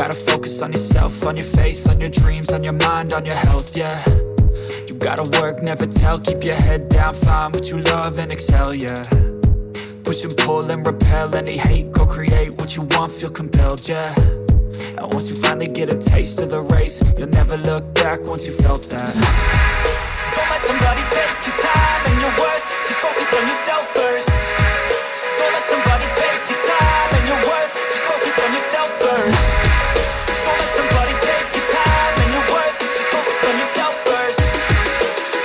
gotta focus on yourself, on your faith, on your dreams, on your mind, on your health, yeah. You gotta work, never tell, keep your head down, find what you love and excel, yeah. Push and pull and repel any hate, go create what you want, feel compelled, yeah. And once you finally get a taste of the race, you'll never look back once you felt that. Don't let somebody take your time and your worth, just focus on yourself first. Don't let somebody take your time and your worth, just focus on yourself first. Don't let somebody take your time and your worth, just focus on yourself first.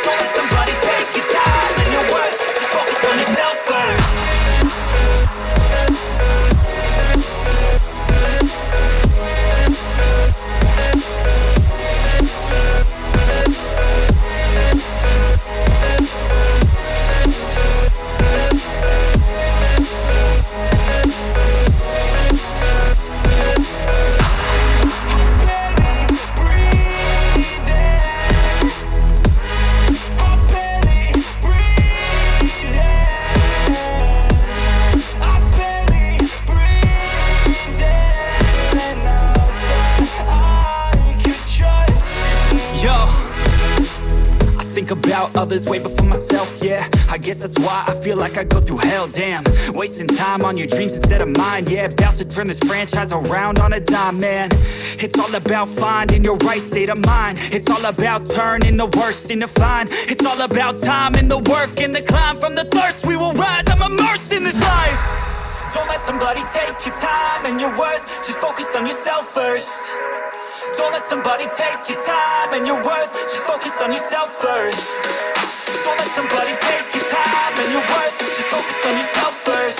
Don't let somebody take your time and your worth, just focus on yourself first. About others way before myself, yeah. I guess that's why I feel like I go through hell, damn. Wasting time on your dreams instead of mine, yeah. About to turn this franchise around on a dime, man. It's all about finding your right state of mind. It's all about turning the worst into fine. It's all about time and the work and the climb. From the thirst we will rise, I'm immersed in this life. Don't let somebody take your time and your worth, just focus on yourself first. Don't let somebody take your time and your worth, just focus on yourself first. Don't let somebody take your time and your worth, just focus on yourself first.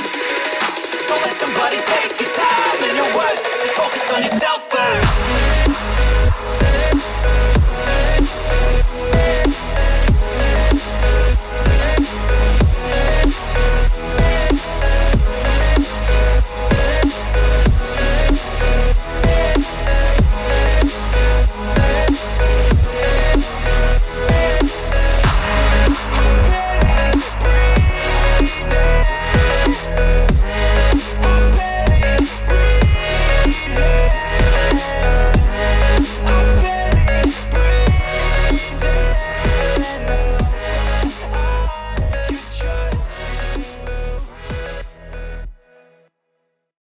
Don't let somebody take your time and your worth, just focus on yourself